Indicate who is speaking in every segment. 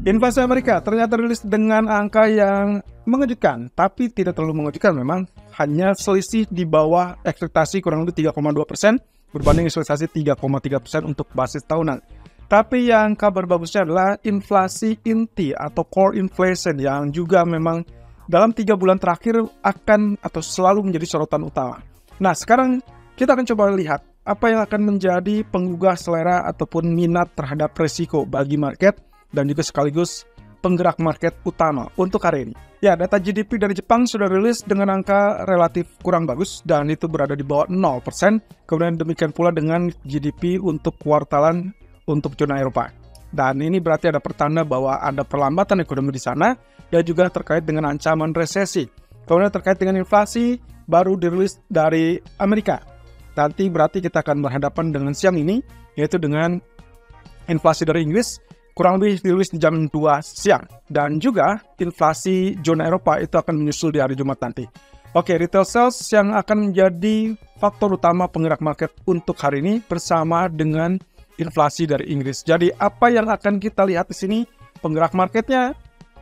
Speaker 1: Inflasi Amerika ternyata rilis dengan angka yang mengejutkan, tapi tidak terlalu mengejutkan memang, hanya selisih di bawah ekspektasi kurang lebih 3,2% berbanding ekspektasi 3,3% untuk basis tahunan. Tapi yang kabar bagusnya adalah inflasi inti atau core inflation yang juga memang dalam 3 bulan terakhir akan atau selalu menjadi sorotan utama. Nah, sekarang kita akan coba lihat apa yang akan menjadi penggugah selera ataupun minat terhadap resiko bagi market dan juga sekaligus penggerak market utama untuk hari ini. Ya, data GDP dari Jepang sudah rilis dengan angka relatif kurang bagus dan itu berada di bawah 0%. Kemudian demikian pula dengan GDP untuk kuartalan untuk zona Eropa. Dan ini berarti ada pertanda bahwa ada perlambatan ekonomi di sana dan juga terkait dengan ancaman resesi. Kemudian terkait dengan inflasi baru dirilis dari Amerika. Nanti berarti kita akan berhadapan dengan siang ini, yaitu dengan inflasi dari Inggris kurang lebih dirilis di jam 2 siang. Dan juga inflasi zona Eropa itu akan menyusul di hari Jumat nanti. Oke, retail sales yang akan menjadi faktor utama penggerak market untuk hari ini bersama dengan inflasi dari Inggris. Jadi apa yang akan kita lihat di sini penggerak marketnya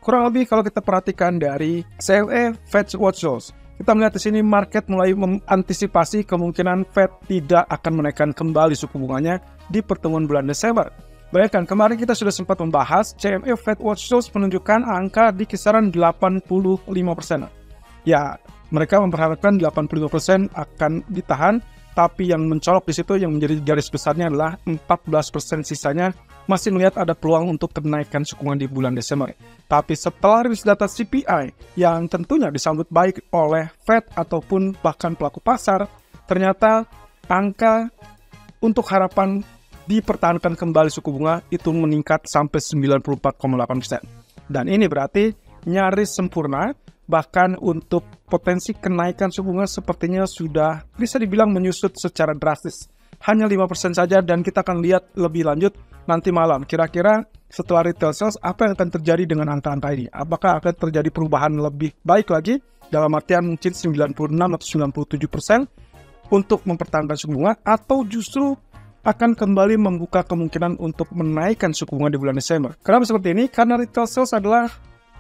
Speaker 1: kurang lebih kalau kita perhatikan dari CME Fed Watch List. Kita melihat di sini market mulai mengantisipasi kemungkinan Fed tidak akan menaikkan kembali suku bunganya di pertemuan bulan Desember. Bayangkan, kemarin kita sudah sempat membahas CME Fed Watch List menunjukkan angka di kisaran 85%. Ya, mereka memperharapkan 85% akan ditahan, tapi yang mencolok di situ yang menjadi garis besarnya adalah 14% sisanya masih melihat ada peluang untuk kenaikan suku bunga di bulan Desember. Tapi setelah rilis data CPI yang tentunya disambut baik oleh Fed ataupun bahkan pelaku pasar, ternyata angka untuk harapan dipertahankan kembali suku bunga itu meningkat sampai 94,8%. Dan ini berarti nyaris sempurna, bahkan untuk potensi kenaikan suku bunga sepertinya sudah bisa dibilang menyusut secara drastis. Hanya 5% saja dan kita akan lihat lebih lanjut nanti malam. Kira-kira setelah retail sales apa yang akan terjadi dengan angka-angka ini? Apakah akan terjadi perubahan lebih baik lagi? Dalam artian mungkin 96 atau 97% untuk mempertahankan suku bunga, atau justru akan kembali membuka kemungkinan untuk menaikkan suku bunga di bulan Desember. Kenapa seperti ini? Karena retail sales adalah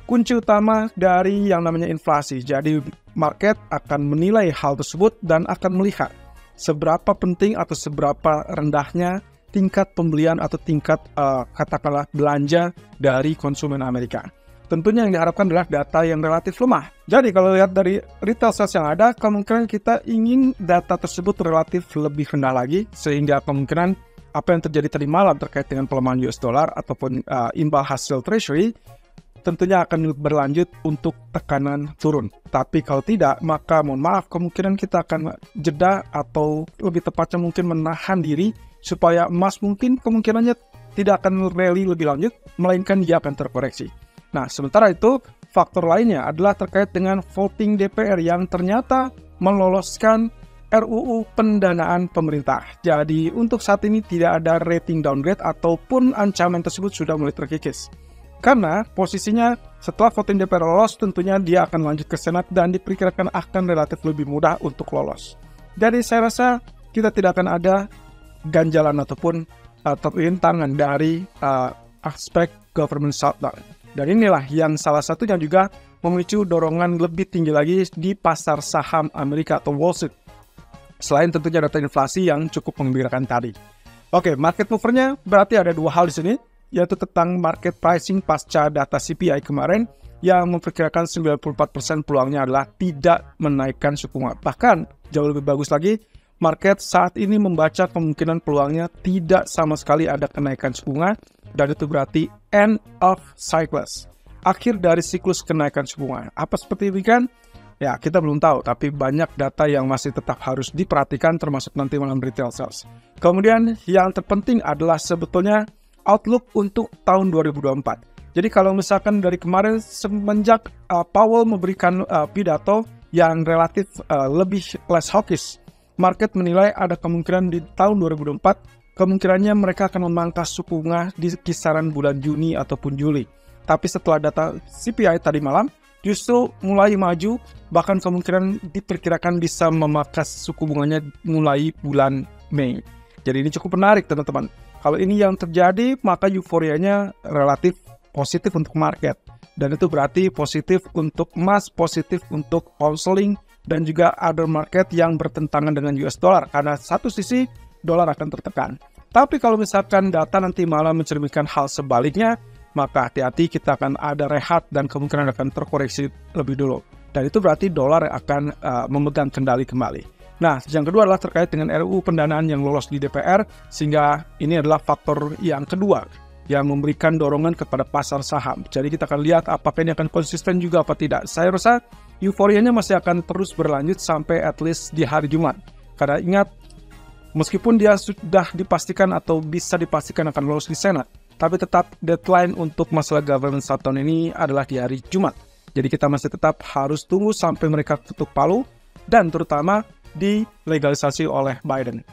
Speaker 1: kunci utama dari yang namanya inflasi. Jadi market akan menilai hal tersebut dan akan melihat seberapa penting atau seberapa rendahnya tingkat pembelian atau tingkat katakanlah belanja dari konsumen Amerika. Tentunya yang diharapkan adalah data yang relatif lemah. Jadi kalau lihat dari retail sales yang ada, kemungkinan kita ingin data tersebut relatif lebih rendah lagi, sehingga kemungkinan apa yang terjadi tadi malam terkait dengan pelemahan US dollar ataupun imbal hasil treasury tentunya akan berlanjut untuk tekanan turun. Tapi kalau tidak, maka mohon maaf, kemungkinan kita akan jeda atau lebih tepatnya mungkin menahan diri supaya emas mungkin kemungkinannya tidak akan rally lebih lanjut, melainkan dia akan terkoreksi. Nah, sementara itu, faktor lainnya adalah terkait dengan voting DPR yang ternyata meloloskan RUU pendanaan pemerintah. Jadi, untuk saat ini tidak ada rating downgrade ataupun ancaman tersebut sudah mulai terkikis. Karena posisinya setelah voting DPR lolos, tentunya dia akan lanjut ke Senat dan diperkirakan akan relatif lebih mudah untuk lolos. Jadi, saya rasa kita tidak akan ada ganjalan ataupun rintangan dari aspek government shutdown. Dan inilah yang salah satunya juga memicu dorongan lebih tinggi lagi di pasar saham Amerika atau Wall Street. Selain tentunya data inflasi yang cukup menggembirakan tadi. Oke, market movernya berarti ada dua hal di sini, yaitu tentang market pricing pasca data CPI kemarin yang memperkirakan 94% peluangnya adalah tidak menaikkan suku bunga. Bahkan jauh lebih bagus lagi, market saat ini membaca kemungkinan peluangnya tidak sama sekali ada kenaikan suku bunga, dan itu berarti end of cycles, akhir dari siklus kenaikan suku bunga. Apa seperti ini kan? Ya, kita belum tahu, tapi banyak data yang masih tetap harus diperhatikan termasuk nanti malam retail sales. Kemudian yang terpenting adalah sebetulnya outlook untuk tahun 2024. Jadi kalau misalkan dari kemarin semenjak Powell memberikan pidato yang relatif lebih less hawkish, market menilai ada kemungkinan di tahun 2024 kemungkinannya mereka akan memangkas suku bunga di kisaran bulan Juni ataupun Juli. Tapi setelah data CPI tadi malam, justru mulai maju, bahkan kemungkinan diperkirakan bisa memangkas suku bunganya mulai bulan Mei. Jadi ini cukup menarik teman-teman. Kalau ini yang terjadi, maka euforianya relatif positif untuk market. Dan itu berarti positif untuk emas, positif untuk counseling, dan juga other market yang bertentangan dengan US dollar. Karena satu sisi dolar akan tertekan. Tapi kalau misalkan data nanti malah mencerminkan hal sebaliknya, maka hati-hati, kita akan ada rehat dan kemungkinan akan terkoreksi lebih dulu. Dan itu berarti dolar akan memegang kendali kembali. Nah, yang kedua adalah terkait dengan RUU pendanaan yang lolos di DPR, sehingga ini adalah faktor yang kedua yang memberikan dorongan kepada pasar saham. Jadi kita akan lihat apakah ini akan konsisten juga apa tidak. Saya rasa euforianya masih akan terus berlanjut sampai at least di hari Jumat. Karena ingat, meskipun dia sudah dipastikan atau bisa dipastikan akan lolos di Senat, tapi tetap deadline untuk masalah government shutdown ini adalah di hari Jumat. Jadi kita masih tetap harus tunggu sampai mereka ketuk palu, dan terutama dilegalisasi oleh Biden.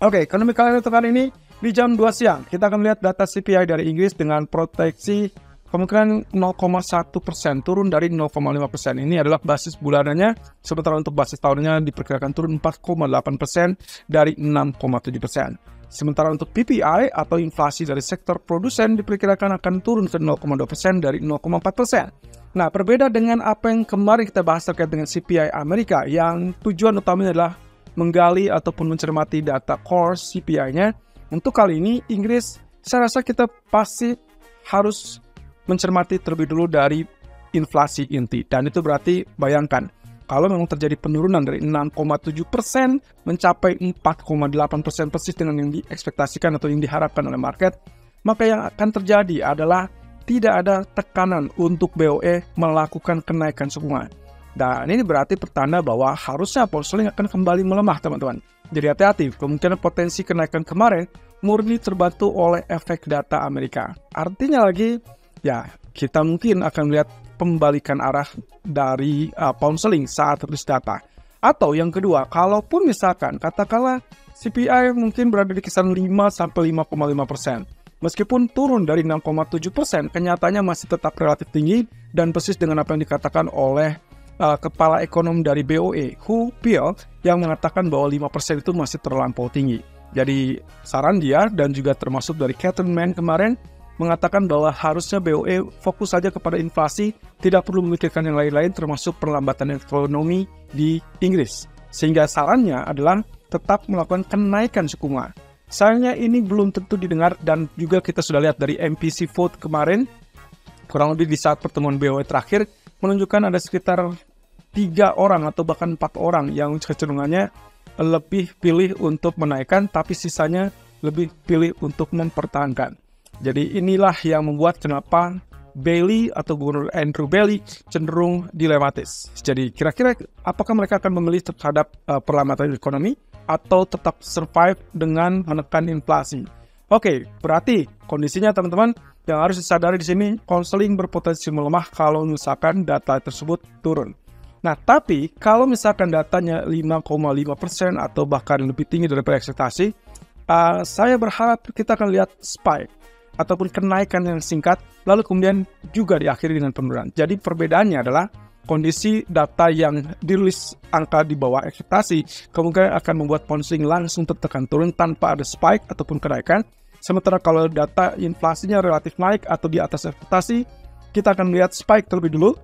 Speaker 1: Oke, ekonomi kalender ini di jam 2 siang, kita akan melihat data CPI dari Inggris dengan proteksi kemungkinan 0,1% turun dari 0,5%. Ini adalah basis bulanannya, sementara untuk basis tahunnya diperkirakan turun 4,8% dari 6,7%. Sementara untuk PPI atau inflasi dari sektor produsen diperkirakan akan turun ke 0,2% dari 0,4%. Nah, berbeda dengan apa yang kemarin kita bahas terkait dengan CPI Amerika, yang tujuan utamanya adalah menggali ataupun mencermati data core CPI-nya. Untuk kali ini, Inggris, saya rasa kita pasti harus mencermati terlebih dulu dari inflasi inti. Dan itu berarti, bayangkan, kalau memang terjadi penurunan dari 6,7% mencapai 4,8% persis dengan yang diekspektasikan atau yang diharapkan oleh market, maka yang akan terjadi adalah tidak ada tekanan untuk BOE melakukan kenaikan suku bunga. Dan ini berarti pertanda bahwa harusnya pound sterling akan kembali melemah, teman-teman. Jadi hati-hati, kemungkinan potensi kenaikan kemarin murni terbantu oleh efek data Amerika. Artinya lagi, ya kita mungkin akan melihat pembalikan arah dari pound sterling saat rilis data. Atau yang kedua, kalaupun misalkan katakanlah CPI mungkin berada di kisaran 5-5,5%. Meskipun turun dari 6,7%, kenyataannya masih tetap relatif tinggi dan persis dengan apa yang dikatakan oleh kepala ekonom dari BOE, Hu Pil, yang mengatakan bahwa 5% itu masih terlampau tinggi. Jadi saran dia dan juga termasuk dari Catherine Mann kemarin mengatakan bahwa harusnya BOE fokus saja kepada inflasi, tidak perlu memikirkan yang lain-lain termasuk perlambatan ekonomi di Inggris. Sehingga sarannya adalah tetap melakukan kenaikan suku bunga. Sayangnya ini belum tentu didengar, dan juga kita sudah lihat dari MPC vote kemarin, kurang lebih di saat pertemuan BOE terakhir, menunjukkan ada sekitar 3 orang atau bahkan 4 orang yang kecenderungannya lebih pilih untuk menaikkan, tapi sisanya lebih pilih untuk mempertahankan. Jadi inilah yang membuat kenapa Bailey atau Gubernur Andrew Bailey cenderung dilematis. Jadi kira-kira apakah mereka akan memilih terhadap perlambatan ekonomi atau tetap survive dengan menekan inflasi? Oke, berarti kondisinya teman-teman yang harus disadari di sini, pound sterling berpotensi melemah kalau misalkan data tersebut turun. Nah, tapi kalau misalkan datanya 5,5% atau bahkan lebih tinggi daripada ekspektasi, saya berharap kita akan lihat spike ataupun kenaikan yang singkat, lalu kemudian juga diakhiri dengan penurunan. Jadi perbedaannya adalah kondisi data yang dirilis angka di bawah ekspektasi kemungkinan akan membuat pound sterling langsung tertekan turun tanpa ada spike ataupun kenaikan. Sementara kalau data inflasinya relatif naik atau di atas ekspektasi, kita akan melihat spike terlebih dulu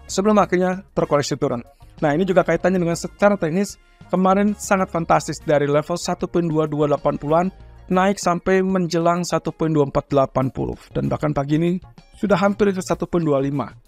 Speaker 1: sebelum akhirnya terkoreksi turun. Nah, ini juga kaitannya dengan secara teknis, kemarin sangat fantastis dari level 1.2280-an naik sampai menjelang 1.2480, dan bahkan pagi ini sudah hampir ke 1.25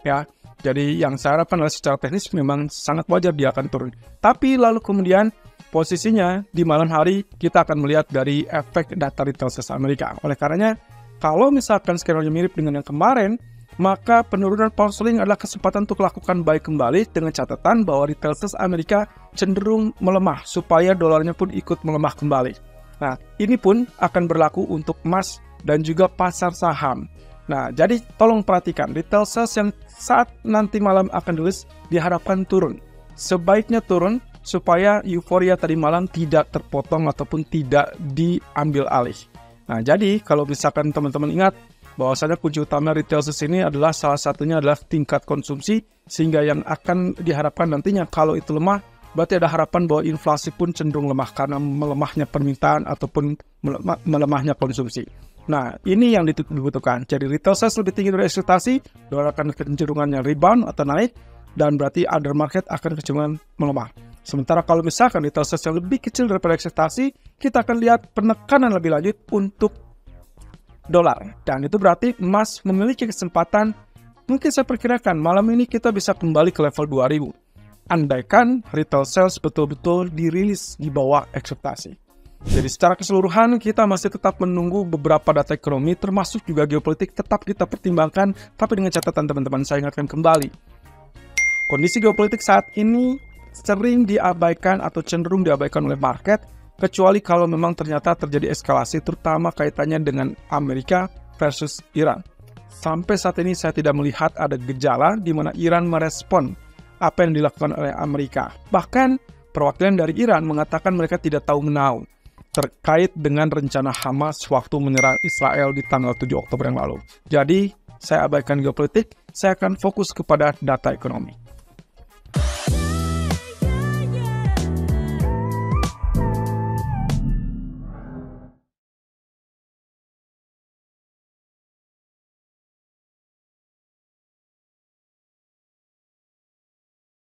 Speaker 1: ya. Jadi yang saya harapkan adalah secara teknis memang sangat wajar dia akan turun. Tapi lalu kemudian posisinya di malam hari kita akan melihat dari efek data retail sales Amerika. Oleh karenanya, kalau misalkan skenario mirip dengan yang kemarin, maka penurunan pound sterling adalah kesempatan untuk lakukan buy kembali dengan catatan bahwa retail sales Amerika cenderung melemah supaya dolarnya pun ikut melemah kembali. Nah, ini pun akan berlaku untuk emas dan juga pasar saham. Nah, jadi tolong perhatikan, retail sales yang saat nanti malam akan rilis diharapkan turun. Sebaiknya turun supaya euforia tadi malam tidak terpotong ataupun tidak diambil alih. Nah, jadi kalau misalkan teman-teman ingat bahwasanya kunci utama retail sales ini adalah salah satunya adalah tingkat konsumsi, sehingga yang akan diharapkan nantinya kalau itu lemah, berarti ada harapan bahwa inflasi pun cenderung lemah karena melemahnya permintaan ataupun melemahnya konsumsi. Nah, ini yang dibutuhkan. Jadi retail sales lebih tinggi dari ekspektasi, dolar akan kecenderungannya rebound atau naik, dan berarti other market akan kecenderungan melemah. Sementara kalau misalkan retail sales yang lebih kecil daripada ekspektasi, kita akan lihat penekanan lebih lanjut untuk dolar. Dan itu berarti emas memiliki kesempatan, mungkin saya perkirakan malam ini kita bisa kembali ke level 2000. Andaikan retail sales betul-betul dirilis di bawah ekspektasi. Jadi secara keseluruhan kita masih tetap menunggu beberapa data ekonomi termasuk juga geopolitik tetap kita pertimbangkan, tapi dengan catatan teman-teman saya ingatkan kembali. Kondisi geopolitik saat ini sering diabaikan atau cenderung diabaikan oleh market, kecuali kalau memang ternyata terjadi eskalasi terutama kaitannya dengan Amerika versus Iran. Sampai saat ini saya tidak melihat ada gejala di mana Iran merespon apa yang dilakukan oleh Amerika. Bahkan perwakilan dari Iran mengatakan mereka tidak tahu menau terkait dengan rencana Hamas waktu menyerang Israel di tanggal 7 Oktober yang lalu. Jadi, saya abaikan geopolitik, saya akan fokus kepada data ekonomi.